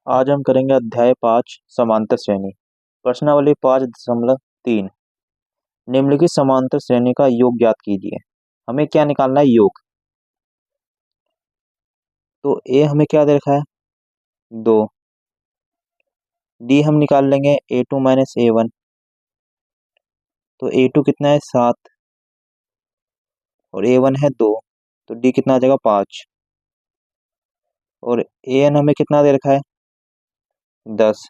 आज हम करेंगे अध्याय 5 समांतर श्रेणी। प्रश्नावली 5.3 निम्नलिखित समांतर श्रेणी का योग ज्ञात कीजिए। हमें क्या निकालना है? योग। तो ए हमें क्या दे रखा है? 2। डी हम निकाल लेंगे A2 माइनस A1। तो A2 कितना है? 7 और A1 है 2। तो डी कितना आ जाएगा? 5। और AN हमें कितना दे रखा है? 10।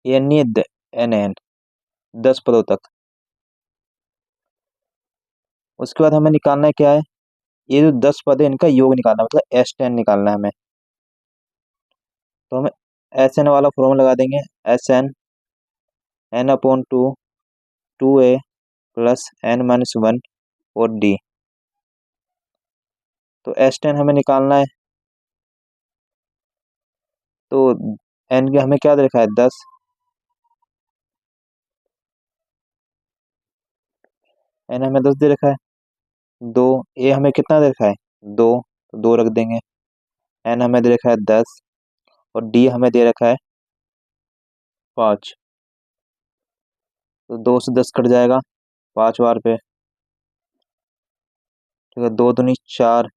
AN नहीं है, NN 10 पदों तक। उसके बाद हमें निकालना है क्या है? ये जो 10 पद है इनका योग निकालना, मतलब S10 निकालना है हमें। तो हमें SN वाला फॉर्मूला लगा देंगे। SN N/2 2A plus N-1 और D। तो S10 हमें निकालना है। तो N के हमें क्या दे रखा है? 10। N हमें 10 दे रखा है। 2 A हमें कितना दे रखा है? 2। तो 2 रख देंगे। N हमें दे रखा है 10 और D हमें दे रखा है 5। तो 2 से 10 कट जाएगा 5 बार पे। ठीक है, 2 दूनी 4,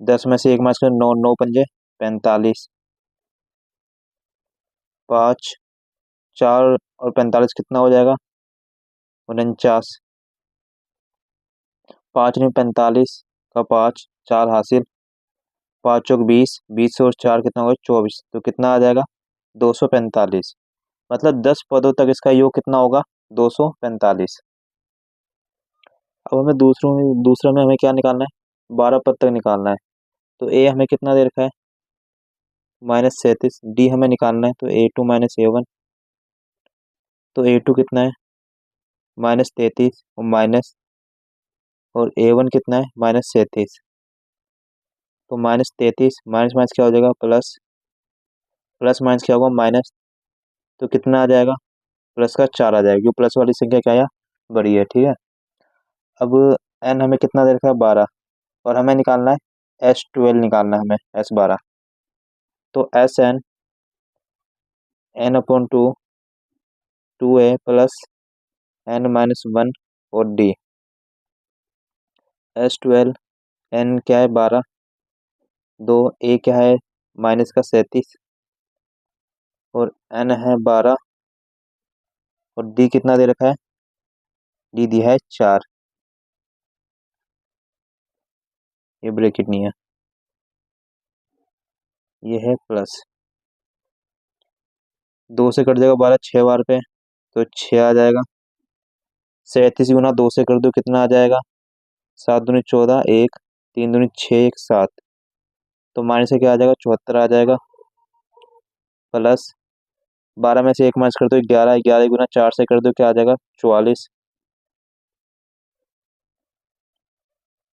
10 में से 1 माइनस कर 9, 9 पंजे 45, 5 4 और 45 कितना हो जाएगा? 49। 5 नहीं 45 का 5, 4 हासिल, 5 चौक 20, 20 और 4 कितना होगा? 24। तो कितना आ जाएगा? 245। मतलब 10 पदों तक इसका योग कितना होगा? 245। अब हमें दूसरे में हमें क्या निकालना है? 12 पद तक निकालना है। तो ए हमें कितना दे रखा है? -37। डी हमें निकालना है, तो A2 माइनस A1। तो A2 कितना है? -33 और माइनस, और A1 कितना है? -37। तो -33 माइनस माइनस क्या हो जाएगा? प्लस, प्लस माइनस क्या होगा? माइनस। तो कितना आ जाएगा? प्लस का 4 आ जाएगा, क्योंकि प्लस वाली संख्या क्या है? बड़ी है। ठीक है। अब एन हमें कितना दे रखा है? 12। और हमें निकालना है S12 निकालना है हमें, S12। तो SN N/2 2A plus N-1 और D। S12 N क्या है? 12। 2 A क्या है? माइनस का 37 और N है 12 और D कितना दे रखा है? D दिया है 4। ये ब्रैकेट नहीं है, ये है प्लस। 2 से कट जाएगा 12 6 बार पे, तो 6 आ जाएगा। 37 गुना 2 से कर दो, कितना आ जाएगा? 7 दूनी 14, 1 3 दूनी 6, 1 7। तो माइनस से क्या आ जाएगा? 74 आ जाएगा। प्लस 12 में से 1 माइनस कर दो 11, 11 गुना 4 से कर दो, क्या आ जाएगा? 44।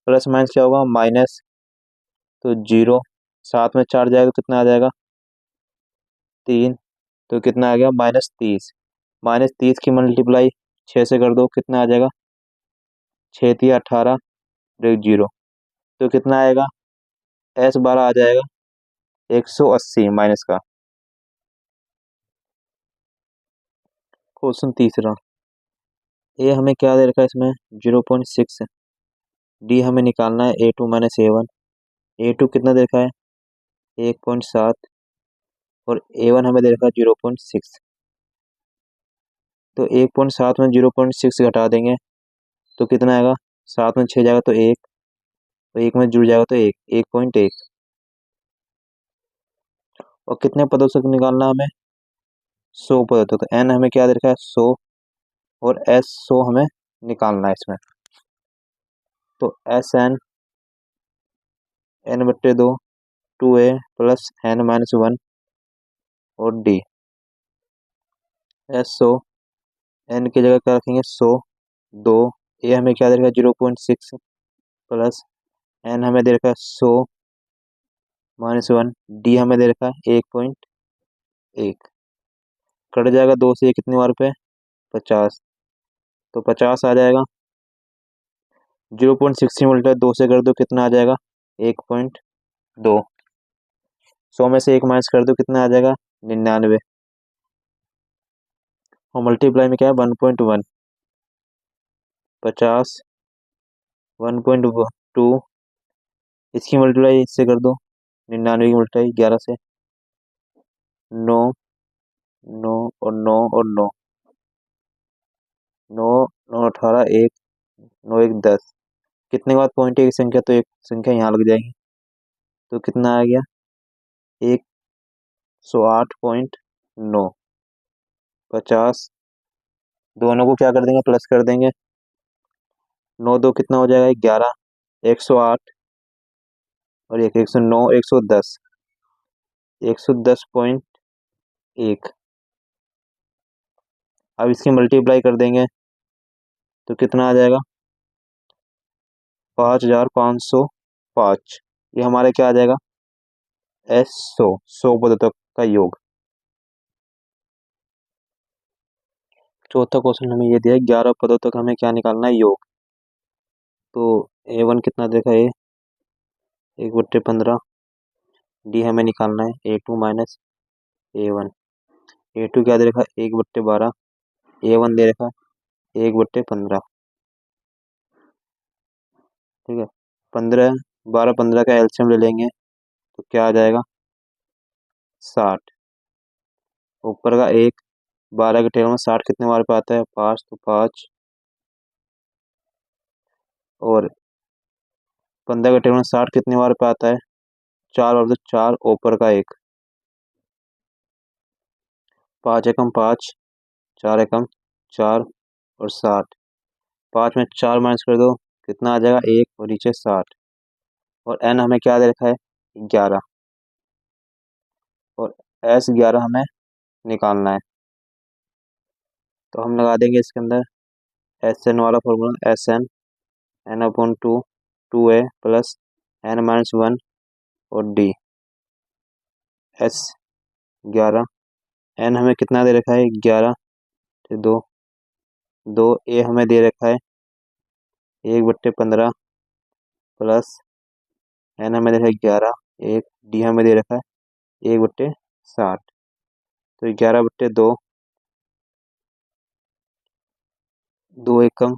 प्लस माइनस क्या होगा? माइनस, तो 0। 7 में 4 जाएगा तो कितना आ जाएगा? 3। तो कितना आ गया? -30। -30 की मल्टीप्लाई 6 से कर दो, कितना आ जाएगा? 6 3 18 0। तो कितना आएगा? S12 आ जाएगा 180 माइनस का। क्वेश्चन तीसरा। ए हमें क्या दे रखा है इसमें? 0.6। डी हमें निकालना है A2 माइनस A1। A2 कितना दे रखा है? 1.7 और A1 हमें दे रखा है 0.6। तो 1.7 में 0.6 घटा देंगे तो कितना आएगा? 7 में 6 जाएगा तो 1, तो 1 में जुड़ जाएगा तो 1, 1.1। और कितने पदों से निकालना हमें? 100 पदों तक। तो एन हमें क्या दे रखा है? 100 और S 100 हमें निकालना है इसमें। तो SN N/2 2A plus N-1 और D। S 100 N की जगह क्या रखेंगे? 100। 2 A हमें क्या दे रखा है? 0.6 प्लस N हमें दे रखा है 100 -1, D हमें दे रखा है 1.1। कट जाएगा 2 से, ये कितनी बार पे? 50। तो 50 आ जाएगा। 0.6 से उल्टा 2 से कर दो, कितना आ जाएगा? 1.2। 100 में से 1 माइनस कर दो, कितना आ जाएगा? 99। और मल्टीप्लाई में क्या है? 1.1, 50, 1.2, इसकी मल्टीप्लाई इससे कर दो, 99 की मल्टीप्लाई 11 से, 9, 9 और 9 और 9, 9, 9 18, 1, 9 1 10, कितने के बाद पॉइंट एक संख्या, तो एक संख्या यहाँ लग जाएगी, तो कितना आ गया? 108.9, 50, दोनों को क्या कर देंगे? प्लस कर देंगे, 9 2 कितना हो जाएगा? 11, 108 और 109, 110, 110.1। अब इसकी मल्टीप्लाई कर देंगे तो कितना आ जाएगा? 5505। ये हमारे क्या आ जाएगा? सौ पदों का योग। चौथा क्वेश्चन हमें ये दिया है, 11 पदों तक हमें क्या निकालना है? योग। तो A1 कितना देखा? ए 1/15, डी हमें निकालना है A2 माइनस A1। A2 क्या दे रखा है? 1/12, A1 दे रखा है 1/15। ठीक है, 15, 12 15 का एलसीएम ले लेंगे तो क्या आ जाएगा? 60। ऊपर का 1, 12 के टेबल में 60 कितने बार पे आता है? 5, तो 5, और 15 के टेबल में 60 कितने बार पे आता है? 4 और, तो 4, ऊपर का 1, 5 एकम 5, 4 एकम 4 और 60, 5 में 4 माइनस कर दो, कितना आ जाएगा? 1 और नीचे 60। और एन हमें क्या दे रखा है? 11, और S11 हमें निकालना है, तो हम लगा देंगे इसके अंदर SN वाला formula, SN N/2, 2A plus N-1 और D, S11, N हमें कितना दे रखा है? 11, 2, 2, A हमें दे रखा है 1/15 प्लस N हमें दे रखा है 11, 1, D हमें दे रखा है 1/60, तो 11/2, 2 एकम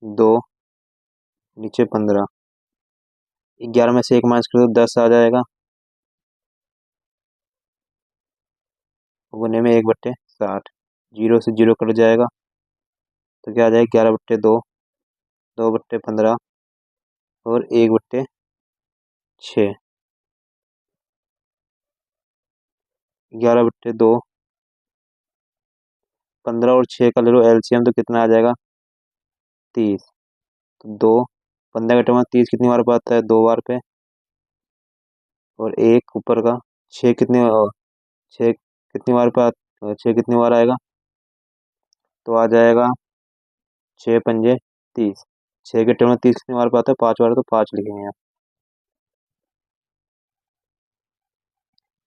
2, नीचे 15, 11 में से 1 माइनस कर दो, 10 आ जाएगा, गुने में 1/60, 0 से 0 कट जाएगा, तो क्या आ जाएगा? 11/2, 2/15 और 1/6, 11/2, 15 और 6 का ले लो एलसीएम, तो कितना आ जाएगा? 30। तो 2, 15 का टर्म 30 कितनी बार पे आता है? 2 बार पे, और 1 ऊपर का 6 कितनी 6 कितनी बार पे 6 कितनी बार आएगा? तो आ जाएगा 6 पंजे 30, 6 के टर्म 30 कितनी बार पे आता है? 5 बार, तो 5 लिखेंगे यहाँ।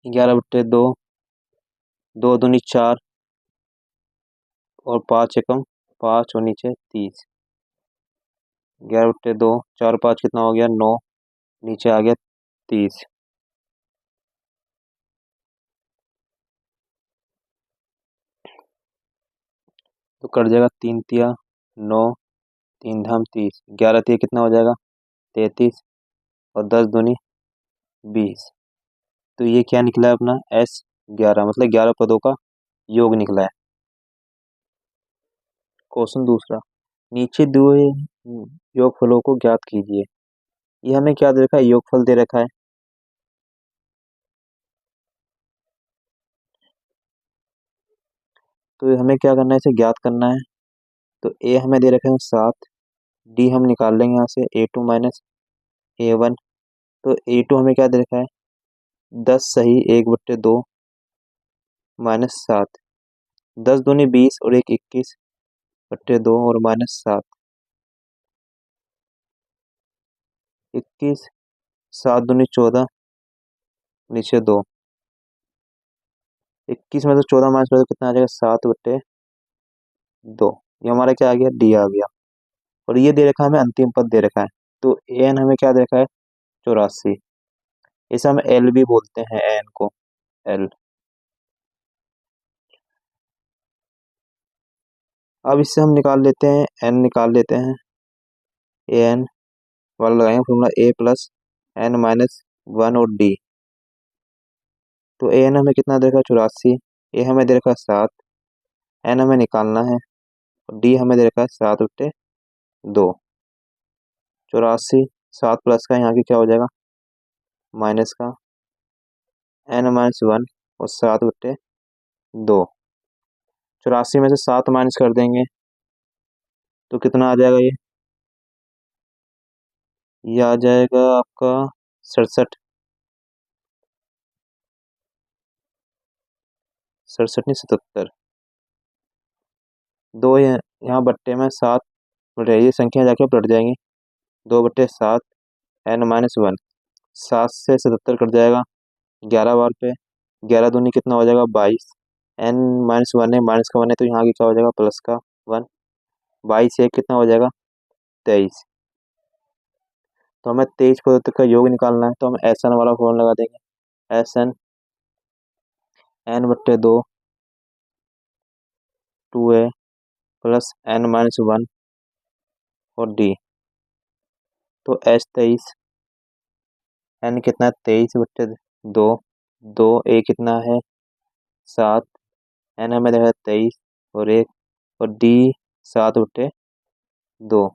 11/2, 2 दूनी 4 और 5 एकम 5 और नीचे 30, 11/2, 4 5 कितना हो गया? 9, नीचे आ गया 30, तो कट जाएगा 3 तिया 9, 3 धाम 30, 11 तिया कितना हो जाएगा? 33, और 10 दूनी 20, तो ये क्या निकला है अपना? S11, मतलब 11 पदों का योग निकला है। क्वेश्चन दूसरा, नीचे दिए योगफलों को ज्ञात कीजिए। ये हमें क्या दे रखा है? योगफल दे रखा है, तो हमें क्या करना है? इसे ज्ञात करना है। तो ए हमें दे रखा है 7, डी हम निकाल लेंगे यहाँ से A2 माइनस A1, तो A2 हमें क्या दे रखा है? 10 सही 1/2 माइनस 7, 10 दूनी 20 और 1 21/2 और -7, 21, 7 दूनी 14, नीचे 2, 21 में से 14 माइनस कर दो, कितना आ जाएगा? 7/2। ये हमारा क्या आ गया? डी आ गया। और ये दे रखा है हमें, अंतिम पद दे रखा है, तो एन हमें क्या दे रखा है? 84। इसे हम एल भी बोलते हैं, एन को एल। अब इससे हम निकाल लेते हैं, एन निकाल लेते हैं। ए एन वाला लगाएंगे फॉर्मूला, ए प्लस एन माइनस वन और डी। तो ए एन हमें कितना दे रखा है, 84। ए हमें दे रखा है 7। एन हमें निकालना है, और डी हमें दे रखा है 7/2। 84, 7 प्लस का यहाँ की क्या हो जाएगा, माइनस का, n-1 और 7/2। 84 में से 7 माइनस कर देंगे तो कितना आ जाएगा, ये आ जाएगा आपका 67। 67 नहीं, 77। दो यहाँ बट्टे में 7 बटे, ये संख्या जाके पलट जाएंगी। 2/7 n-1, 7 से 77 कट जाएगा 11 बार पे। 11 दूनी कितना हो जाएगा, 22। n-1 है, माइनस का 1 है, तो यहाँ की क्या हो जाएगा, प्लस का 1। 22 एक कितना हो जाएगा, 23। तो हमें 23 पदों का योग निकालना है, तो हम एस एन वाला फॉर्मूला लगा देंगे। S N n/2 2a plus n-1 और डी। तो एस 23, एन कितना है, 23/2। 2 a कितना है, 7। एन हमें देखा 23 और 1, और डी 7/2।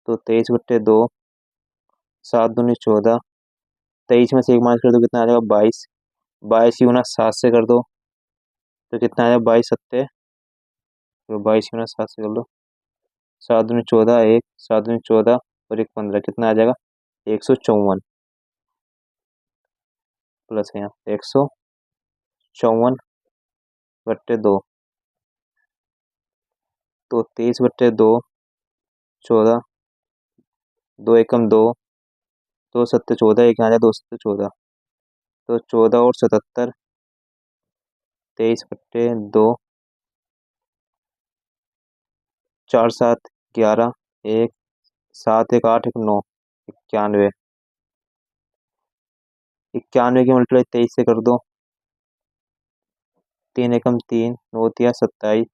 तो 23/2, 7 दूनी 14। 23 में से 1 माइनस कर दो, कितना आ जाएगा, 22। 22 की गुना 7 से कर दो तो कितना आ जाएगा, 22 सत्ते, तो 22 की गुना 7 से कर लो। 7 दूनी 14, 1, 7 दूनी 14 और 1 15, कितना आ जाएगा, 154। प्लस है यहाँ 154/2। तो 23/2, 14, 2 एकम 2, 2 सत्ते 14, एक यहाँ जाए 2 सत्ते 14। तो 14 और 77, 23/2, 4 7 11, 1 7 1 8 1 9, 91। 91 की मल्टीप्लाई 23 से कर दो, 3 एकम 3, 9 तिया 27,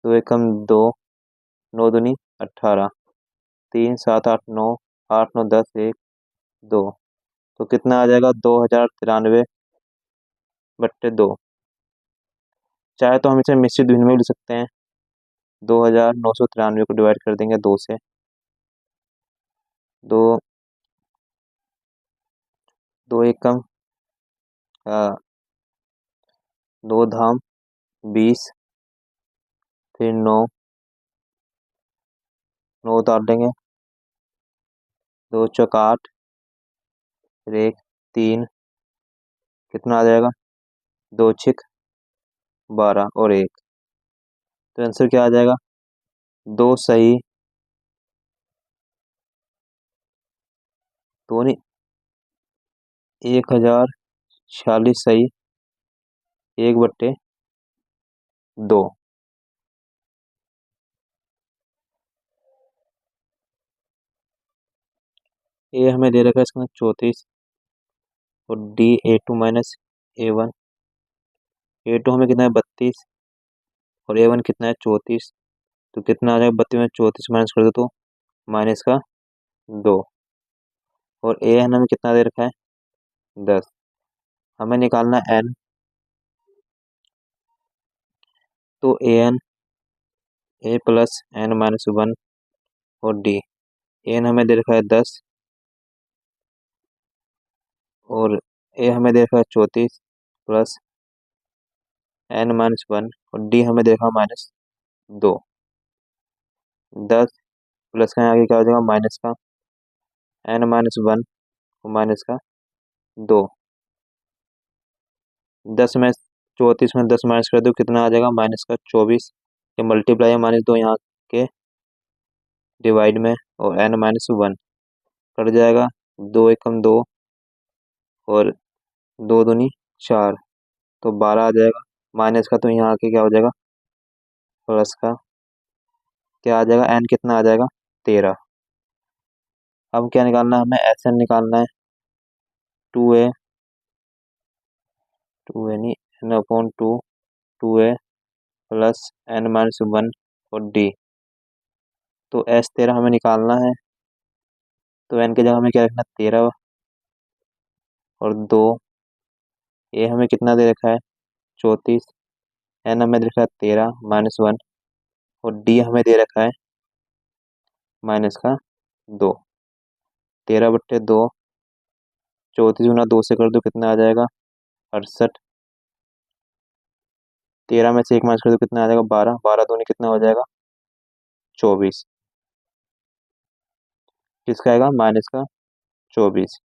2 एकम 2, 9 दूनी 18, 3 7 8 9, 8 9 10 1 2। तो कितना आ जाएगा, 2093/2। चाहे तो हम इसे मिश्रित भिन्न में भी लिख सकते हैं। 2993 को डिवाइड कर देंगे 2 से। 2 2 एकम 2 धाम 20, फिर 9, 9 उतार देंगे, 2 चौक 8, फिर 1 3, कितना आ जाएगा, 2 6 12 और 1। तो आंसर क्या आ जाएगा, 2 सही, 2 नहीं, 1046 सही, 1/2। ए हमें दे रखा है इसका 34, और डी A2 - A1। A2 हमें कितना है, 32, और A1 कितना है, 34। तो कितना आ जाएगा, 32 में 34 माइनस कर दो तो माइनस का 2। और ए एन हमें कितना दे रखा है, 10। हमें निकालना एन। तो A N, A plus n-1 और डी। एन हमें दे रखा है 10, और ए हमें दे रखा है 34 प्लस n-1, और डी हमें दे रखा है -2। 10 प्लस का आगे क्या हो जाएगा, माइनस का n-1 और माइनस का 2। 34 में 10 माइनस कर दो, कितना आ जाएगा, माइनस का 24। ये मल्टीप्लाई है, -2 यहाँ के डिवाइड में, और n-1 कट जाएगा, 2 एकम 2 और 2 दूनी 4, तो 12 आ जाएगा। माइनस का तो यहाँ आके क्या हो जाएगा, प्लस का क्या आ जाएगा, एन कितना आ जाएगा, 13। अब क्या निकालना है, हमें एस एन निकालना है। 2a, 2a नहीं, n/2, 2a प्लस n-1 और d। तो S13 हमें निकालना है, तो n की जगह हमें क्या रखना है, 13 और 2। ए हमें कितना दे रखा है, 34। n हमें दे रखा है 13 - 1 और d हमें दे रखा है -2। 13/2, 34 गुना 2 से कर दो कितना आ जाएगा, 68। 13 में से 1 माइनस कर दो कितना आ जाएगा, 12। 12 दूनी कितना हो जाएगा, 24। किसका आएगा, -24।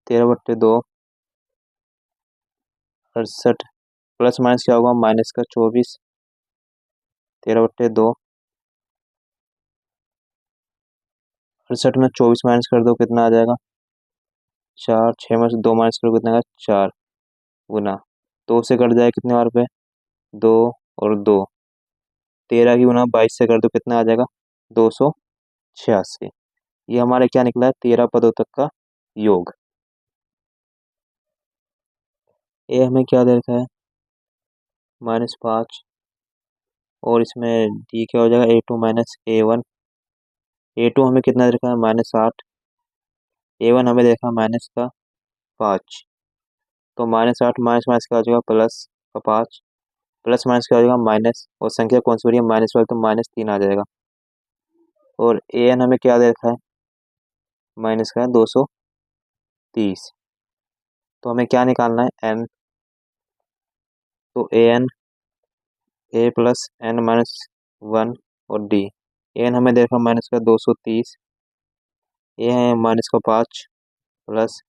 13/2, 68 प्लस माइनस क्या होगा, -24। 13/2, 68 में 24 माइनस कर दो कितना आ जाएगा, 4। 6 में से 2 माइनस करो कितना आएगा, 4 गुना 2 से कट जाए कितने बार पे, 2 और 2। 13 की गुना 22 से कर दो कितना आ जाएगा, 286। ये हमारे क्या निकला है, 13 पदों तक का योग। ए हमें क्या दे रखा है, -5 और इसमें डी क्या हो जाएगा, A2 - A1। A2 हमें कितना दे रखा है, -8। A1 हमें देखा -5। तो -8 माइनस माइनस क्या हो जाएगा, प्लस का 5 प्लस माइनस क्या हो जाएगा, माइनस, और संख्या कौन सी हो रही है, -12, तो -3 आ जाएगा। और an हमें क्या दे रखा है, माइनस का है 230। तो हमें क्या निकालना है, n। तो an a प्लस n-1 और d। an हमें देखा माइनस का 230, a है -5 प्लस,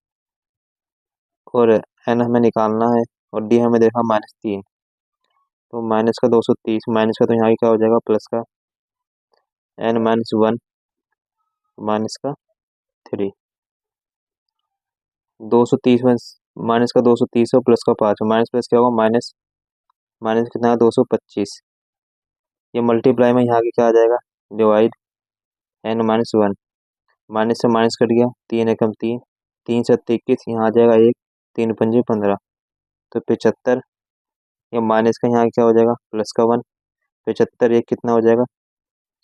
और n हमें निकालना है, और d हमें देखा -3। तो माइनस का 230 माइनस का, तो यहाँ क्या हो जाएगा, प्लस का n-1 माइनस का 3। 230 में माइनस का 230 और प्लस का 5, माइनस प्लस क्या होगा, माइनस, माइनस कितना है, 225। ये मल्टीप्लाई में यहाँ की क्या आ जाएगा, डिवाइड n-1। माइनस से माइनस कट गया, 3 एकम 3, 3 से 21, यहाँ आ जाएगा 1, 3 पंजे 15, तो 75। ये माइनस का यहाँ क्या हो जाएगा, प्लस का 1, 75 एक कितना हो जाएगा,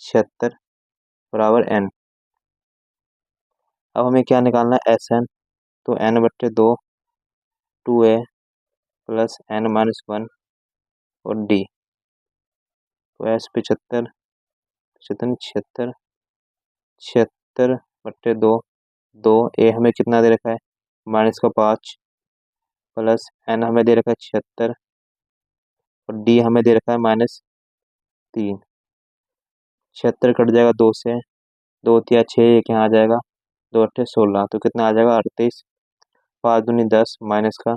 76 बराबर n। अब हमें क्या निकालना है, Sn। तो n/2, 2a प्लस n-1 और d। तो S 75, 75 76, 76/2, 2। ए हमें कितना दे रखा है, -5 प्लस n हमें दे रखा है 76 और d हमें दे रखा है -3। 76 कट जाएगा 2 से, 2 तिया 6, एक यहाँ आ जाएगा, 2 अट्ठे 16, तो कितना आ जाएगा, 38। 5 दूनी 10 माइनस का,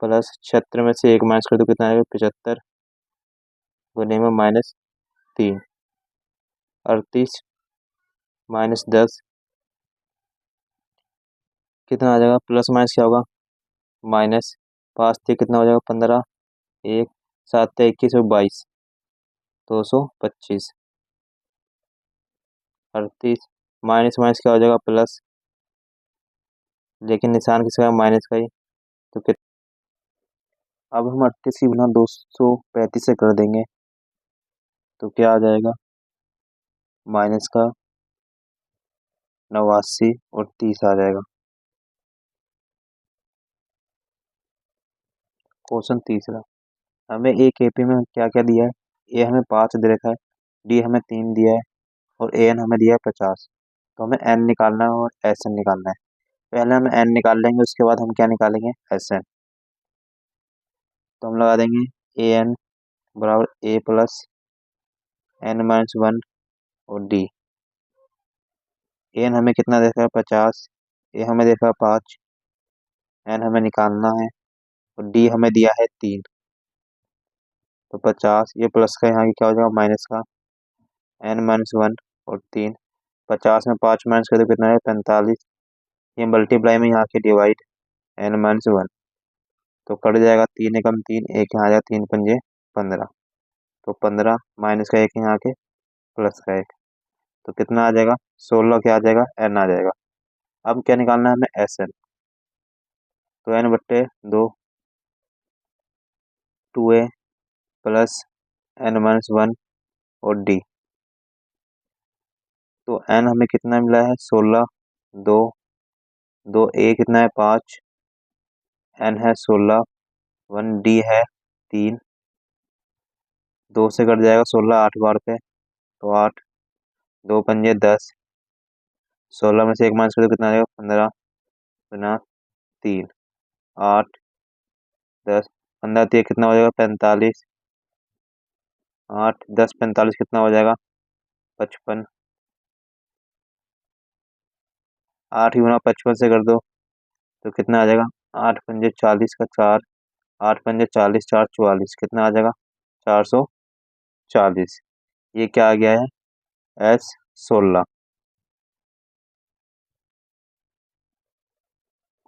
प्लस 76 में से 1 माइनस कर दो कितना आएगा, 75 गुने में -3। 38 -10 कितना आ जाएगा, प्लस माइनस क्या होगा, माइनस। 5 से कितना हो जाएगा, 15, 1, 7 से 21 और 22, 225। 38 माइनस माइनस क्या हो जाएगा, प्लस, लेकिन निशान किसका है, माइनस का ही। तो अब हम 38 की गुना 235 से कर देंगे, तो क्या आ जाएगा, माइनस का 89 और 30 आ जाएगा। क्वेश्चन तीसरा, हमें एक एपी में क्या क्या दिया है, ए हमें 5 दे रखा है, डी हमें 3 दिया है और ए एन हमें दिया है 50। तो हमें एन निकालना है और एस एन निकालना है। पहले हम एन निकाल लेंगे, उसके बाद हम क्या निकालेंगे, एस एन। तो हम लगा देंगे ए एन बराबर ए प्लस n-1 और डी। ए एन हमें कितना देखा है, 50, ए हमें देखा है 5, एन हमें निकालना है और डी हमें दिया है 3। तो 50, ये प्लस का यहाँ की क्या हो जाएगा, माइनस का n-1 और 3। 50 में 5 माइनस कर दो कितना है, 45। ये मल्टीप्लाई में यहाँ के डिवाइड n-1, तो कट जाएगा, 3 एकम 3, एक यहाँ आ जाएगा, 3 पंजे 15, तो 15 माइनस का 1 यहाँ के, प्लस का 1, तो कितना आ जाएगा, 16 क्या आ जाएगा, n आ जाएगा। अब क्या निकालना है हमें, SN। तो n/2 2a प्लस n-1 और d। तो n हमें कितना मिला है, 16, 2, 2a कितना है 5, n है 16, 1d है 3, 2 से कट जाएगा 16 8 बार पे, तो 8, 2 पंजे 10, 16 में से 1 माइनस कर दो कितना आ जाएगा, 15 गुना 3, 8, 10, 15 3 कितना हो जाएगा, 45, 8, 10, 45 कितना हो जाएगा, 55, 8 गुना 55 से कर दो तो कितना आ जाएगा, 8 पंजे 40 का 4, 8 पंजे 40, 4 44 कितना आ जाएगा, 440। ये क्या आ गया है, S16।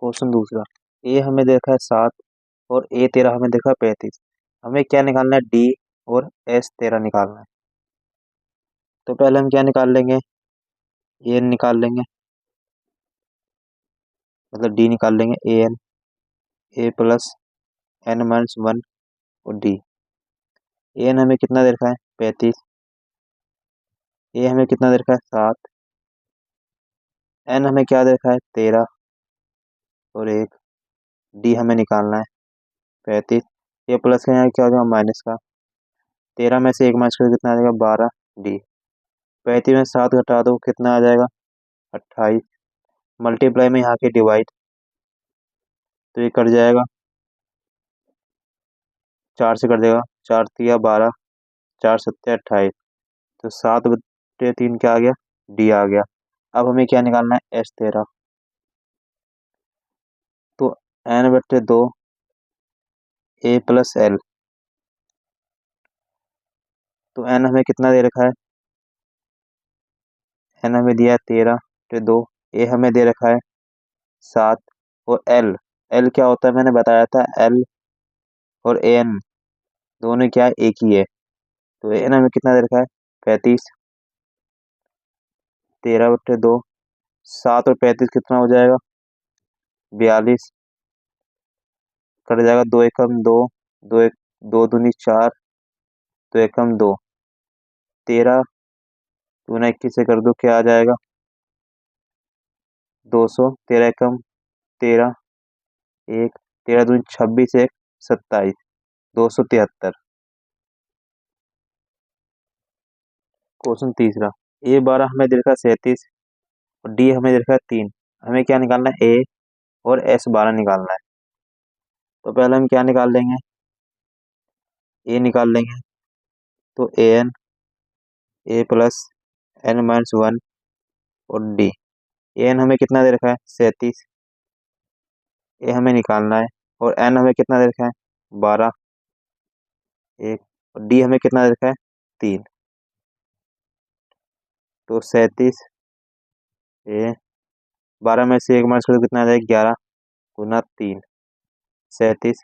क्वेश्चन दूसरा, ए हमें देखा है 7 और A13 हमें देखा है 35। हमें क्या निकालना है, D और S13 निकालना है। तो पहले हम क्या निकाल लेंगे, ए निकाल लेंगे, मतलब D निकाल लेंगे, AN, A प्लस n-1 और D। AN हमें कितना दे रखा है, 35, A हमें कितना दे रखा है 7, N हमें क्या दे रखा है 13 और 1, D हमें निकालना है 35। ये प्लस का यहाँ क्या हो जाएगा, माइनस का, 13 में से 1 माइनस कर कितना आ जाएगा, 12, D। 35 में 7 घटा दो कितना आ जाएगा, 28, मल्टीप्लाई में यहाँ के डिवाइड, तो ये कट जाएगा, 4 से कट जाएगा, 4 तिया 12, 4 सत्ते 28, तो 7/3 क्या आ गया, D आ गया। अब हमें क्या निकालना है, S13। तो n/2 A प्लस L। तो n हमें कितना दे रखा है, n हमें दिया है 13/2, A हमें दे रखा है 7 और L क्या होता है मैंने बताया था, L और AN दोनों क्या है, एक ही है। तो AN हमें कितना दे रखा है, 35, 13/2, 7 और 35 कितना हो जाएगा, 42, कट जाएगा, 2 एकम 2, 2 एक 2 दूनी 4, 2 एकम 2, 13 दूना 21 से कर दो क्या आ जाएगा, 200, 13 एकम 13, 1, 13 दूनी 26, 1 27, 273। क्वेश्चन तीसरा, A12 हमें दे रखा है 37 और D हमें दे रखा है 3। हमें क्या निकालना है, A और S12 निकालना है। तो पहले हम क्या निकाल लेंगे, A निकाल लेंगे। तो AN, A प्लस n-1 और D। AN हमें कितना दे रखा है, 37, A हमें निकालना है, और N हमें कितना दे रखा है, 12, 1, और D हमें कितना दे रखा है, 3। तो 37 A, 12 में से 1 माइनस कर दो कितना आ जाएगा, 11 गुना 3, 37,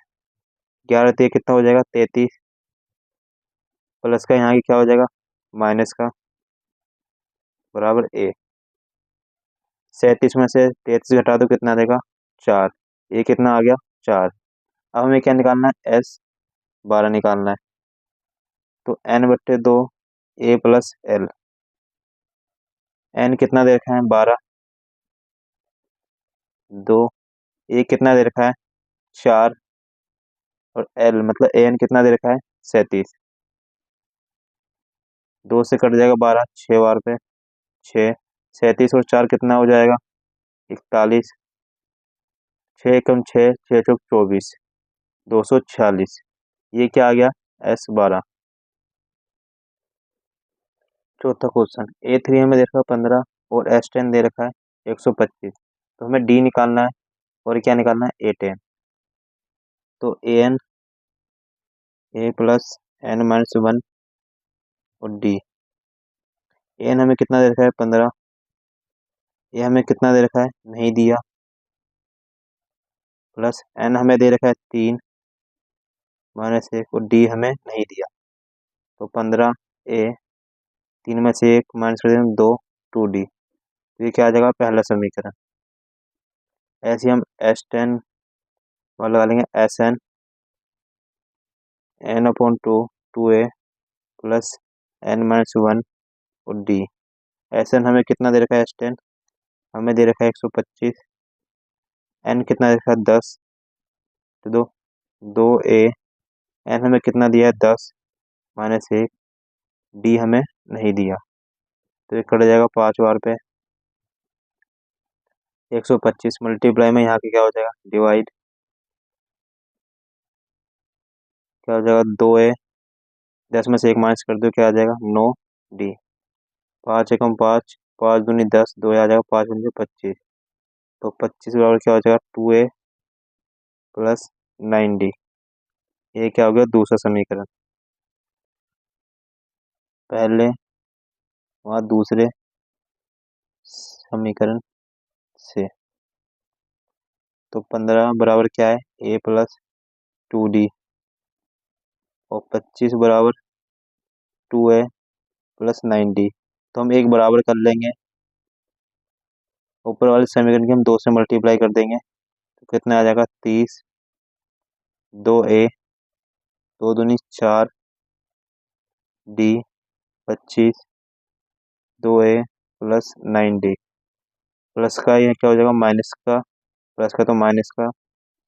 11 तो कितना हो जाएगा, 33, प्लस का यहाँ की क्या हो जाएगा, माइनस का, बराबर A। 37 में से 33 घटा दो कितना आ जाएगा, 4, ये कितना आ गया, 4। अब हमें क्या निकालना है, S12 निकालना है। तो n/2 A plus L। n कितना दे रखा है, 12, 2, A कितना दे रखा है, 4, और L मतलब AN कितना दे रखा है, 37, 2 से कट जाएगा 12, 6 बार पे 6, 37 और 4 कितना हो जाएगा, 41, 6 एकम 6, 6 चौक 24, 246। ये क्या आ गया, S12। चौथा क्वेश्चन, A3 हमें दे रखा है 15 और S10 दे रखा है 125। तो हमें D निकालना है और क्या निकालना है, A10। तो AN, A प्लस n-1 और D। AN हमें कितना दे रखा है, 15, ये हमें कितना दे रखा है, नहीं दिया, प्लस N हमें दे रखा है 3, -1 और D हमें नहीं दिया। तो 15 A, 3 में से 1 माइनस कर देंगे 2, 2D। तो ये क्या आ जाएगा पहला समीकरण। ऐसे ही हम S10 वाला लगा लेंगे SN N/2 2A plus N-1 और D। SN हमें कितना दे रखा है, S10 हमें दे रखा है 125, N कितना दे रखा है 10, तो 2A, N हमें कितना दिया है 10 -1, D हमें नहीं दिया, तो ये कट जाएगा 5 बार पे। 125 मल्टीप्लाई में यहाँ की क्या हो जाएगा डिवाइड, क्या हो जाएगा 2A, 10 में से 1 माइनस कर दो, क्या आ जाएगा 9D। 5 एकम 5, 5 दूनी 10, 2 आ जाएगा 5 दूनी 25, तो 25 बराबर क्या हो जाएगा 2A प्लस 9D। ये क्या हो गया दूसरा समीकरण। पहले वहाँ दूसरे समीकरण से, तो 15 बराबर क्या है A प्लस 2D और 25 बराबर 2A प्लस 9D। तो हम एक बराबर कर लेंगे, ऊपर वाले समीकरण की हम 2 से मल्टीप्लाई कर देंगे, तो कितना आ जाएगा 30, 2A, 2 दूनी 4, D 25, 2A plus 9D। Plus का ये क्या हो जाएगा माइनस का, प्लस का तो माइनस का,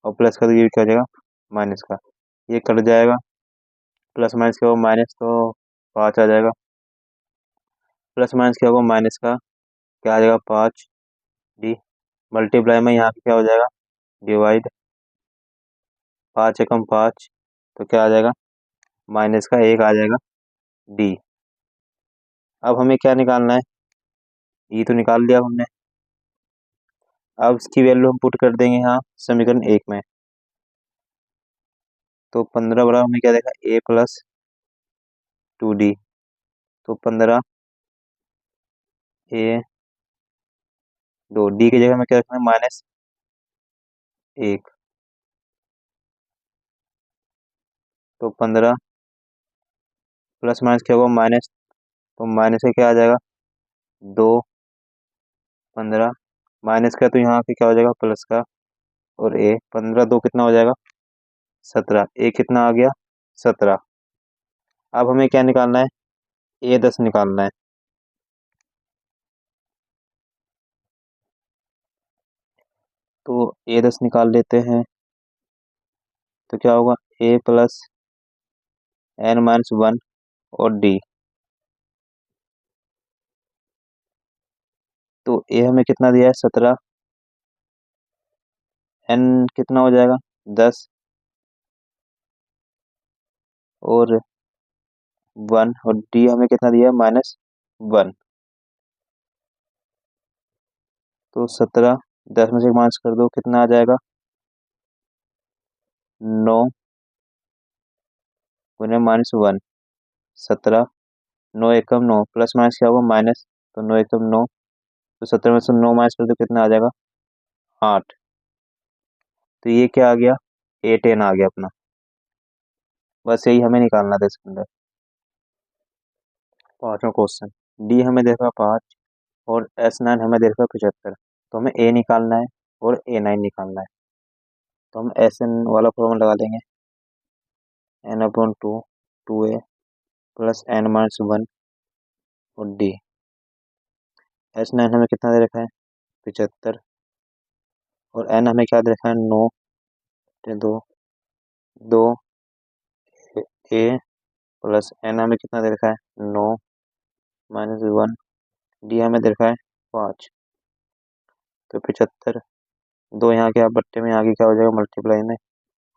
और प्लस का तो ये क्या हो जाएगा माइनस का, ये कट जाएगा। प्लस माइनस क्या होगा माइनस, तो 5 आ जाएगा, प्लस माइनस क्या होगा माइनस का, क्या आ जाएगा 5D। मल्टीप्लाई में यहाँ पे क्या हो जाएगा डिवाइड, 5 एकम 5, तो क्या आ जाएगा माइनस का 1 आ जाएगा D। अब हमें क्या निकालना है, E तो निकाल लिया हमने। अब इसकी वैल्यू हम पुट कर देंगे यहाँ समीकरण 1 में, तो 15 बराबर हमें क्या देखा A प्लस 2D, तो 15 A 2D की जगह में क्या रखना है -1, तो 15 प्लस माइनस क्या होगा माइनस, तो माइनस का क्या आ जाएगा 2, 15 माइनस का तो यहाँ पे क्या हो जाएगा प्लस का, और A 15 2 कितना हो जाएगा 17, A कितना आ गया 17। अब हमें क्या निकालना है A10 निकालना है, तो A10 निकाल लेते हैं, तो क्या होगा A प्लस N-1 और D। तो A हमें कितना दिया है 17, N कितना हो जाएगा 10 और 1, और D हमें कितना दिया है -1, तो 17, 10 में से माइनस कर दो, कितना आ जाएगा 9 गुने -1, 17, 9 एकम 9, प्लस माइनस क्या होगा माइनस, तो 9 एकम 9, तो 17 में से 9 माइनस कर दो, कितना आ जाएगा 8। तो ये क्या आ गया A10 आ गया अपना। बस यही हमें निकालना था इसके अंदर। पांचवा क्वेश्चन, D हमें देखा 5 और S9 हमें देखा 75, तो हमें A निकालना है और A9 निकालना है। तो हम SN वाला फॉर्मूला लगा देंगे, N/2 2A प्लस N-1 और D। S9 हमें कितना दे रखा है 75, और N हमें क्या दे रखा है 9, 2, 2 A प्लस N हमें कितना दे रखा है 9 -1, D हमें दे रखा है 5, तो 75, 2 यहाँ के आप बट्टे में, आगे क्या हो जाएगा मल्टीप्लाई में,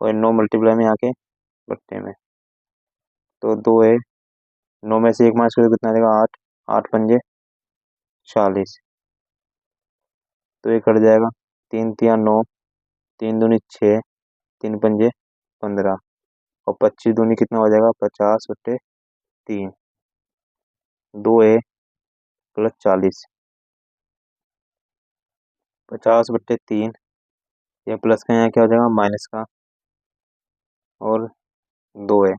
और 9 मल्टीप्लाई में आके बट्टे में, तो 2A, 9 में से 1 माइनस करो कितना देगा 8, 8 पंजे 40, तो ये कट जाएगा 3 तिया 9, 3 दूनी 6, 3 पंजे 15, और 25 दूनी कितना हो जाएगा 50/3, 2A प्लस 40, 50/3, या प्लस का यहाँ क्या हो जाएगा माइनस का, और 2A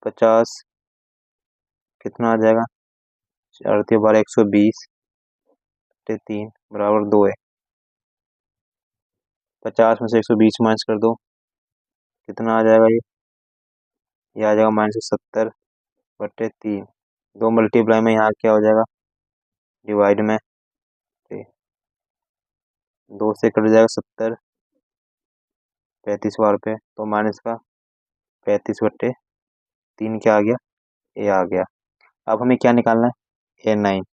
50 कितना आ जाएगा 4 बार 120 3 बराबर 2 है। 50 में से 120 माइनस कर दो, कितना आ जाएगा ये आ जाएगा -70/3। 2 मल्टीप्लाई में यहाँ क्या हो जाएगा, डिवाइड में 2 से कट जाएगा 70, 35 बार पे, तो माइनस का 35/3 क्या आ गया, ए आ गया। अब हमें क्या निकालना है, A9।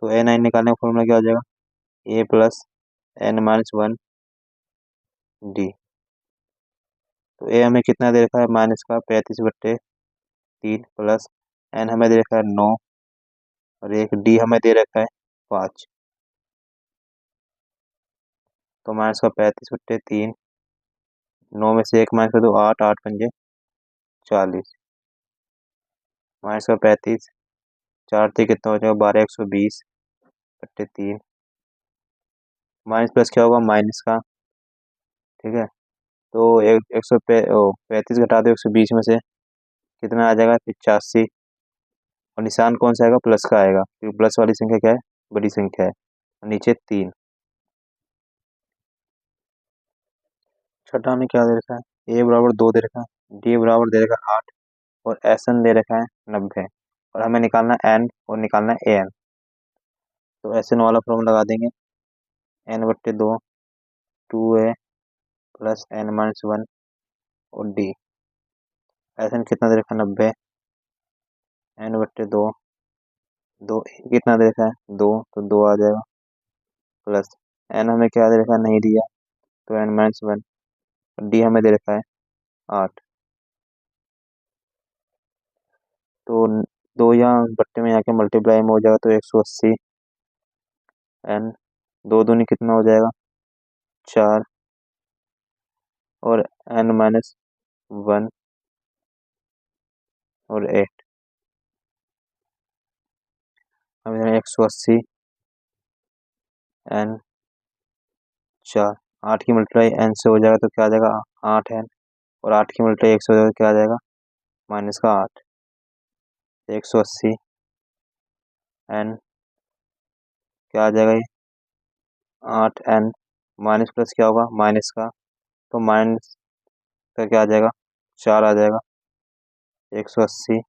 तो A9 निकालने का फॉर्मूला क्या हो जाएगा, A+n-1D। तो ए हमें कितना दे रखा है, माइनस का 35/3 प्लस एन हमें दे रखा है 9 और एक डी हमें दे रखा है 5। तो माइनस का 35/3, 9 में से 1 माइनस कर दो, 8, 8 पंजे 40, माइनस का 35, 4 से कितना हो जाएगा 12, 120/3, माइनस प्लस क्या होगा माइनस का, ठीक है। तो एक 35 घटा दो 120 में से, कितना आ जाएगा 85, और निशान कौन सा आएगा, प्लस का आएगा, क्योंकि प्लस वाली संख्या क्या है, बड़ी संख्या है। और नीचे 3। छठा में क्या दे रखा है, ए बराबर 2 दे रखा है, डी बराबर दे रखा है 8 और एस एन दे रखा है 90, और हमें निकालना है एन और निकालना है ए एन। तो एस एन वाला फॉर्मूला लगा देंगे, n/2 2a प्लस n-1 और डी। एस एन कितना दे रखा है 90, n/2 2 कितना दे रखा है 2, तो 2 आ जाएगा, प्लस एन हमें क्या दे रखा है, नहीं दिया, तो n-1, डी हमें दे रखा है 8। तो 2 यहाँ बट्टे में आके मल्टीप्लाई में हो जाएगा, तो 180 एन, 2 दूनी कितना हो जाएगा 4, और n-1 और 8। अब 180 एन 4, 8 की मल्टीप्लाई एन से हो जाएगा तो क्या आ जाएगा 8 एन, और 8 की मल्टीप्लाई 1 से हो जाएगा तो क्या आ जाएगा माइनस का 8। 180 एन क्या आ जाएगा ये 8 एन, माइनस प्लस क्या होगा माइनस का, तो माइनस का क्या आ जाएगा 4 आ जाएगा। 180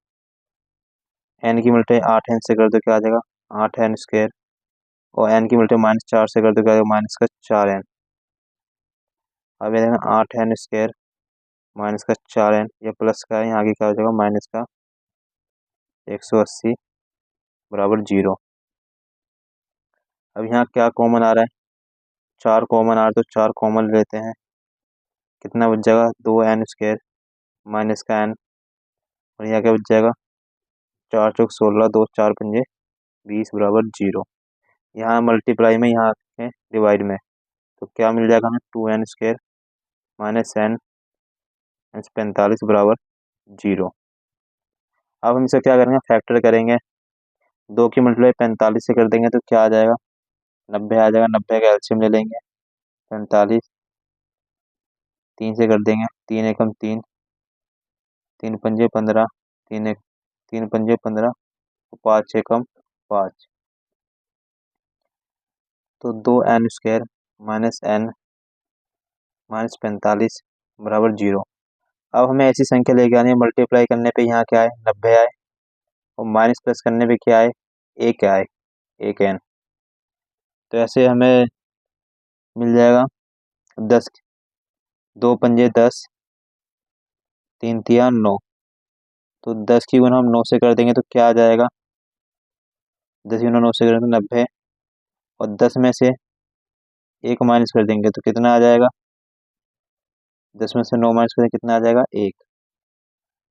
एन की मल्टीप्लाई 8 एन से कर दो, क्या आ जाएगा 8 एन स्क्वायर, और एन की मल्टीप्लाई -4 से कर दो, क्या आ जाएगा माइनस का 4 एन। अब ये देखना 8 एन स्क्वायर माइनस का 4 एन, ये प्लस का है, यहाँ आगे क्या हो जाएगा माइनस का 180 बराबर 0। अब यहाँ क्या कॉमन आ रहा है, 4 कॉमन आ रहा है, तो 4 कॉमन लेते हैं, कितना बच जाएगा 2n² माइनस का n, और यहाँ क्या बच जाएगा 4 चौक 16, 2 4 पंजे 20 बराबर 0। यहाँ मल्टीप्लाई में, यहाँ डिवाइड में, तो क्या मिल जाएगा हमें 2n² माइनस n 45 बराबर 0। अब हम इसे क्या करेंगे, फैक्टर करेंगे, 2 की मल्टीप्लाई 45 से कर देंगे तो क्या आ जाएगा 90 आ जाएगा, 90 का एलसीएम ले लेंगे, 45 3 से कर देंगे, 3 एकम 3, 3 पंजे 15, 3 पंजे 15, 5 एकम 5, तो 2n² माइनस n माइनस 45 बराबर 0। अब हमें ऐसी संख्या लेके आनी है, मल्टीप्लाई करने पे यहाँ क्या है 90 आए, और माइनस प्लस करने पे क्या आए एक आए, एक n। तो ऐसे हमें मिल जाएगा 10, 2 पंजे 10, 3 तिया 9, तो 10 की गुना हम 9 से कर देंगे तो क्या आ जाएगा, 10 गुना 9 से करेंगे तो 90, और 10 में से 1 माइनस कर देंगे तो कितना आ जाएगा, 10 में से 9 माइनस करें कितना आ जाएगा 1।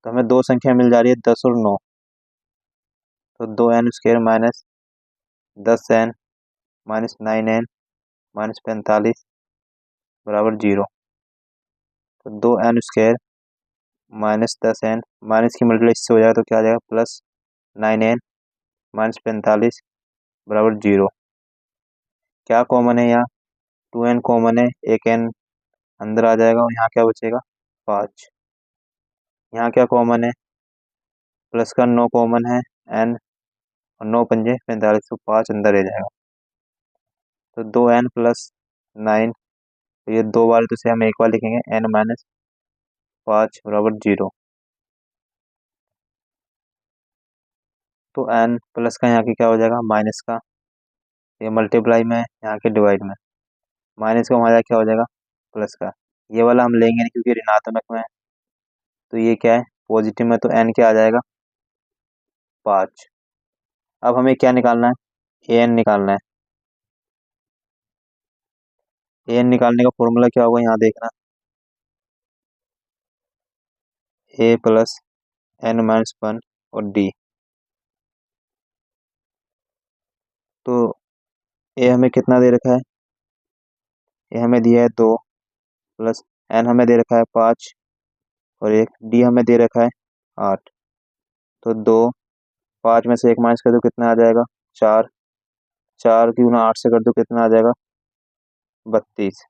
तो हमें दो संख्या मिल जा रही है 10 और 9, तो 2n² minus 10n minus 9n minus 45 बराबर 0। तो 2n² माइनस 10n, माइनस की मल्टीप्लाई इससे हो जाएगा तो क्या आ जाएगा प्लस 9n माइनस 45 बराबर 0। क्या कॉमन है यहाँ, 2n कॉमन है, एक n अंदर आ जाएगा, और यहाँ क्या बचेगा 5। यहाँ क्या कॉमन है, प्लस का 9 कॉमन है, n और 9×5 = 45, तो 5 अंदर रह जाएगा। तो 2n+9, तो ये 2 बार, तो इसे हम एक बार लिखेंगे, n-5 = 0। तो n प्लस का यहाँ के क्या हो जाएगा, माइनस का, ये मल्टीप्लाई में है, यहाँ के डिवाइड में, माइनस का हमारा क्या हो जाएगा, प्लस का। ये वाला हम लेंगे नहीं क्योंकि ऋणात्मक में है, तो ये क्या है, पॉजिटिव में, तो n क्या आ जाएगा, 5। अब हमें क्या निकालना है, an निकालना है। an निकालने का फॉर्मूला क्या होगा, यहाँ देखना, a + n-1 और d। तो a हमें कितना दे रखा है, a हमें दिया है 2, प्लस n हमें दे रखा है 5, और एक d हमें दे रखा है 8। तो 2, 5 में से 1 माइनस कर दो, कितना आ जाएगा, 4। 4 की गुना 8 से कर दो, कितना आ जाएगा, 32।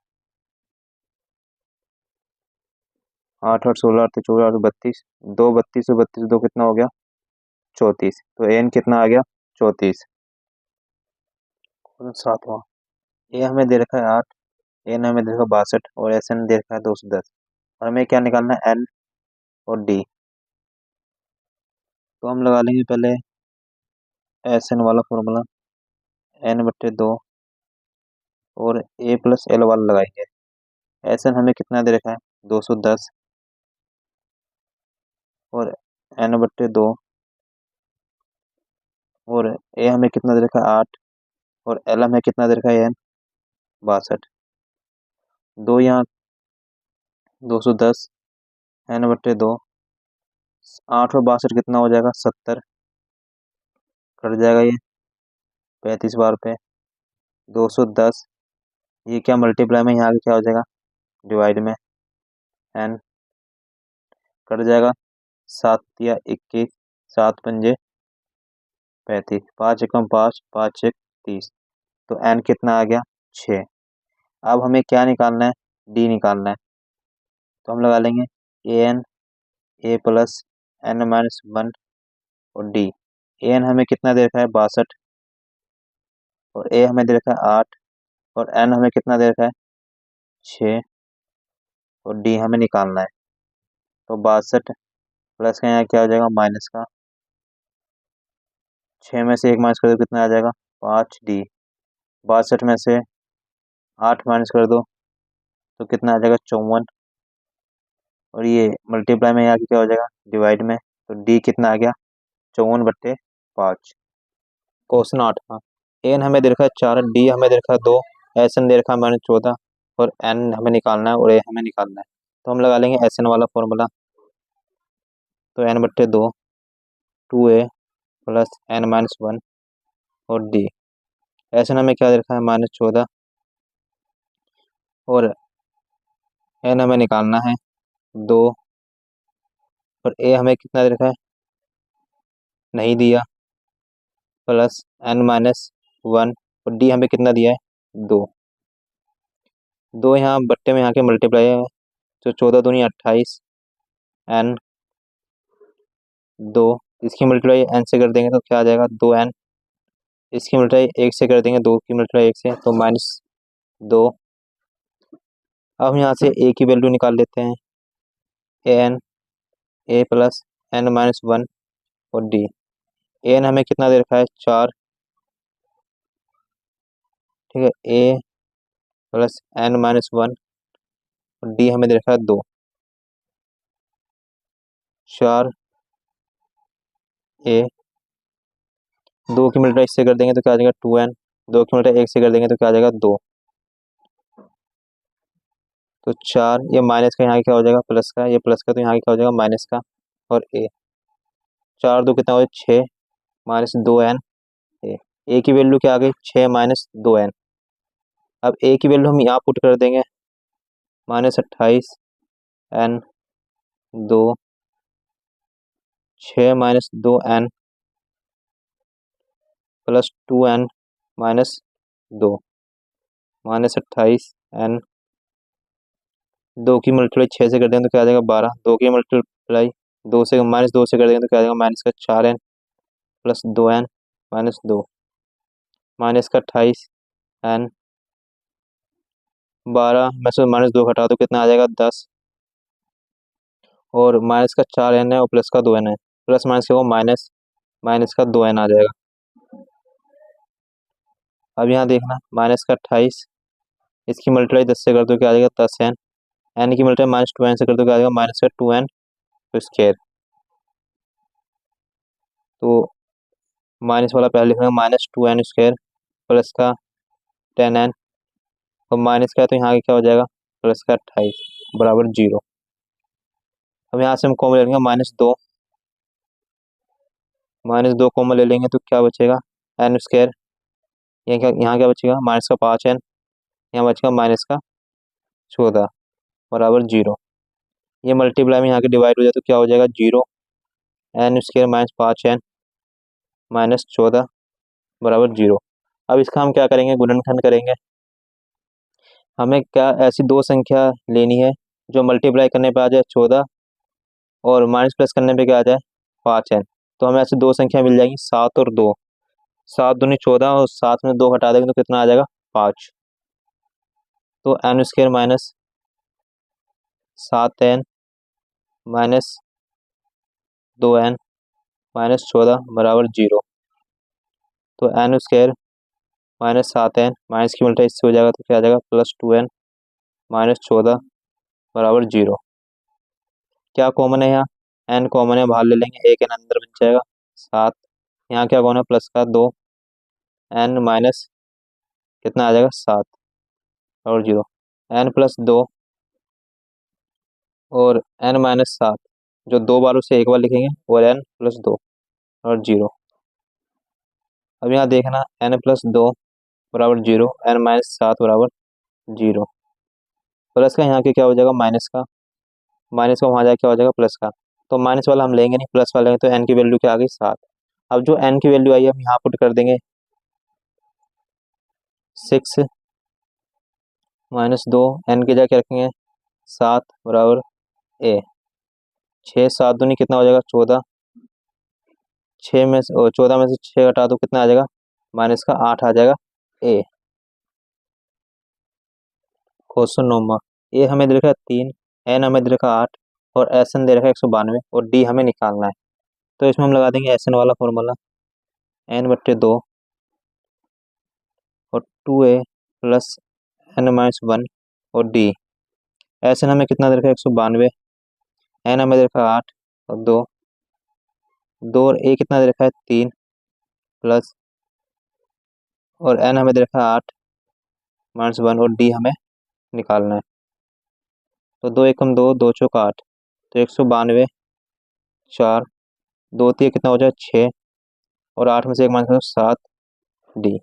8 8 16, 8 14, 8 32, 2 32 से 32 2 कितना हो गया, 34। तो एन कितना आ गया, 34। सातवां, ए हमें दे रखा है 8, एन हमें दे रखा है 62, और एस एन दे रखा है 210। और हमें क्या निकालना है, एन और डी। तो हम लगा लेंगे पहले एस एन वाला फॉर्मूला, n/2, और a + l वाला लगाएंगे। एस एन हमें कितना दे रखा है, 210, और n/2, और ए हमें कितना दे रखा है, 8, और एल हमें कितना दे रखा है, एन 62। 2 यहाँ, 210, n/2, 8 और 62 कितना हो जाएगा, 70। कट जाएगा ये 35 बार पे, 210, ये क्या मल्टीप्लाई में, यहाँ पे क्या हो जाएगा, डिवाइड में, एन कट जाएगा, 7 या 21, 7×5 = 35, 5 × 5 = 5 × 30। तो एन कितना आ गया, 6। अब हमें क्या निकालना है, डी निकालना है। तो हम लगा लेंगे ए एन, a + n-1 और डी। ए एन हमें कितना दे रखा है, 62, और ए हमें दे रखा है 8, और एन हमें कितना दे रखा है, 6, और डी हमें निकालना है। तो 62 प्लस का यहाँ क्या हो जाएगा, माइनस का, 6 में से 1 माइनस कर दो, कितना आ जाएगा, 5d। 62 में से 8 माइनस कर दो, तो कितना आ जाएगा, 54। और ये मल्टीप्लाई में यहाँ क्या हो जाएगा, डिवाइड में, तो डी कितना आ गया, 54/5। क्वेश्चन 8 एन हमें दे रखा है 4, डी हमें दे रखा है 2, एस एन दे रखा है -14, और एन हमें निकालना है और ए हमें निकालना है। तो हम लगा लेंगे एस एन वाला फॉर्मूला। तो n/2, 2a + n-1 और डी। एस एन हमें क्या दे रखा है, -14, और एन हमें निकालना है 2, और ए हमें कितना दे रखा है, नहीं दिया, +n-1, और डी हमें कितना दिया है, 2। 2 यहाँ बट्टे में यहाँ के मल्टीप्लाई है, तो 14 दूनी 28, n 2, इसकी मल्टीप्लाई n से कर देंगे तो क्या आ जाएगा, 2n। इसकी मल्टीप्लाई 1 से कर देंगे, 2 की मल्टीप्लाई 1 से, तो -2। अब यहाँ से a की वैल्यू निकाल लेते हैं, an, a + n-1 और d। an हमें कितना दे रखा है, 4, ठीक है, a + n-1 और d हमें दे रखा है 2। 4 a, 2 की मल्टीप्लाई इससे कर देंगे तो क्या आ जाएगा, 2n। 2 की मल्टीप्लाई 1 से कर देंगे तो क्या आ जाएगा, 2। तो 4, ये माइनस का यहाँ क्या हो जाएगा, प्लस का, ये प्लस का, तो यहाँ क्या हो जाएगा, माइनस का, और a। 4 2 कितना हो जाएगा, 6, -2n। ए की वैल्यू क्या आ गई, 6 - 2n। अब ए की वैल्यू हम यहाँ पुट कर देंगे, -28 n 2, 6 - 2n + 2n - 2, -28 n। 2 की मल्टीप्लाई 6 से कर देंगे तो क्या आ जाएगा, 12। 2 की मल्टीप्लाई 2 से -2 से कर देंगे तो क्या आ जाएगा, -4n + 2n -2 माइनस का 28 एन 12 में से -2 घटा दो कितना आ जाएगा 10 और माइनस का 4 एन है और प्लस का 2 एन है, प्लस माइनस के वो माइनस माइनस का 2 एन आ जाएगा। अब यहाँ देखना माइनस का 28 इसकी मल्टीप्लाई 10 से कर दो क्या आ जाएगा 10 एन, एन की मल्टीप्लाई -2 एन से कर दो क्या आ जाएगा माइनस का 2 एन स्क्वायर। तो माइनस वाला पहले लिखना -2 एन स्क्वायर प्लस का 10 एन और माइनस का है तो यहाँ क्या हो जाएगा प्लस का 28 बराबर 0। अब यहाँ से हम कॉमन ले लेंगे -2 कॉमन ले लेंगे तो क्या बचेगा एन स्क्वायर, यहाँ क्या बचेगा माइनस का 5 एन, यहाँ बचेगा माइनस का 14 बराबर 0। ये मल्टीप्लाई में यहाँ के डिवाइड हो जाए तो क्या हो जाएगा 0 एन स्क्वायर -5 एन -14 बराबर 0। अब इसका हम क्या करेंगे गुणनखंड करेंगे। हमें क्या ऐसी दो संख्या लेनी है जो मल्टीप्लाई करने पे आ जाए 14 और माइनस प्लस करने पे क्या आ जाए 5 एन। तो हमें ऐसी दो संख्या मिल जाएगी 7 और 2, 7 दूनी 14 और 7 में 2 हटा देंगे तो कितना आ जाएगा 5। तो एन स्क्वायर -7 एन -2 एन -14 बराबर 0। तो एन स्क्वायर -7 एन माइनस की मल्टीप्लाई इससे हो जाएगा तो क्या आ जाएगा +2 एन -14 बराबर 0। क्या कॉमन है यहाँ एन कॉमन है बाहर ले लेंगे, एक एन अंदर बच जाएगा 7, यहाँ क्या कॉमन है प्लस का 2 एन माइनस कितना आ जाएगा 7 और 0 एन +2 और एन -7 जो दो बार उसे एक बार लिखेंगे और एन +2 और 0। अब यहाँ देखना एन +2 बराबर 0 एन -7 बराबर 0, प्लस का यहाँ के क्या हो जाएगा माइनस का वहाँ जाके क्या हो जाएगा प्लस का, तो माइनस वाला हम लेंगे नहीं प्लस वाला लेंगे तो एन की वैल्यू क्या आ गई 7। अब जो एन की वैल्यू आई है हम यहाँ पुट कर देंगे 6 -2 एन की जगह क्या रखेंगे 7 बराबर ए, 6 7 दूनी कितना हो जाएगा 14, 14 में से 6 घटा दो कितना आ जाएगा माइनस का 8 आ जाएगा ए। क्वेश्चन नंबर ए हमें दे रखा है 3, एन हमें दे रखा है 8 और एस एन दे रखा है 192 और डी हमें निकालना है। तो इसमें हम लगा देंगे एस एन वाला फॉर्मूला n/2 और 2a प्लस n-1 और डी। एस एन हमें कितना दे रखा है 192, एन हमें दे रखा है 8 और 2 और ए कितना दे रखा है 3 प्लस और एन हमें दे रखा है 8-1 और डी हमें निकालना है। तो 2 एकम 2 2 चौक 8 तो 192 4 2 3 कितना हो जाए 6 और 8 में से एक माइनस 7 डी।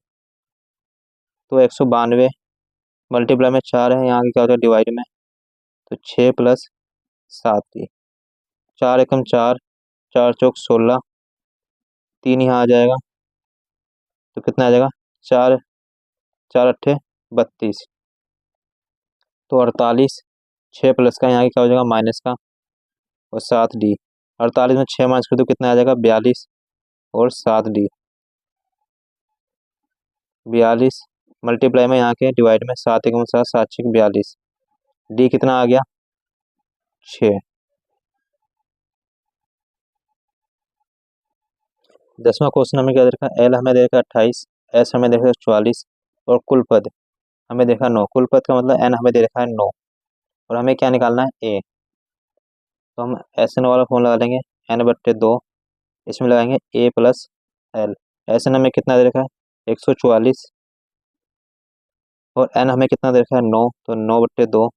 तो 192 मल्टीप्लाई में 4 है यहाँ की क्या होता है डिवाइड में, तो 6 + 7 डी। 4 एकम 4 4 चौक 16 3 यहाँ आ जाएगा तो कितना आ जाएगा 4 4 अट्ठे 32 तो 48, 6 प्लस का यहाँ की क्या हो जाएगा माइनस का और 7 डी। 48 में 6 माइनस कर दो कितना आ जाएगा 42 और 7 डी। 42 मल्टीप्लाई में यहाँ के डिवाइड में 7 एकम 7 7 6 42 डी कितना आ गया 6। 10वां क्वेश्चन हमें क्या दे रखा है एल हमें दे रखा है 28, एस हमें दे रखा है 44 और कुल पद हमें देखा 9। कुल पद का मतलब एन हमें दे रखा है 9 और हमें क्या निकालना है ए। तो हम एस एन वाला फॉर्मूला लगा लेंगे n/2 इसमें लगाएंगे ए प्लस एल। एस एन हमें कितना दे रखा है 144 और एन हमें कितना दे रखा है 9 तो 9/2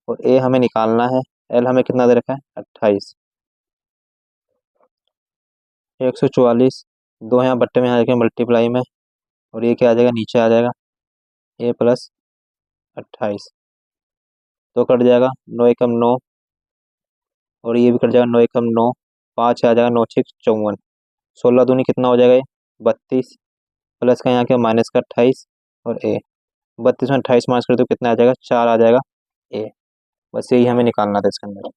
और ए हमें निकालना है एल हमें कितना दे रखा है 28। 144 दो यहाँ बट्टे में आ जाएगा मल्टीप्लाई में और ये क्या आ जाएगा नीचे आ जाएगा ए प्लस 28 तो कट जाएगा 9 एकम 9 और ये भी कट जाएगा 9 एकम 9 5 आ जाएगा 9 6 54 16 दूनी कितना हो जाएगा ये 32 प्लस का यहाँ क्या माइनस का 28 और ए 32 में 28 माइनस कर दो कितना आ जाएगा 4 आ जाएगा ए। बस यही हमें निकालना था इसके अंदर।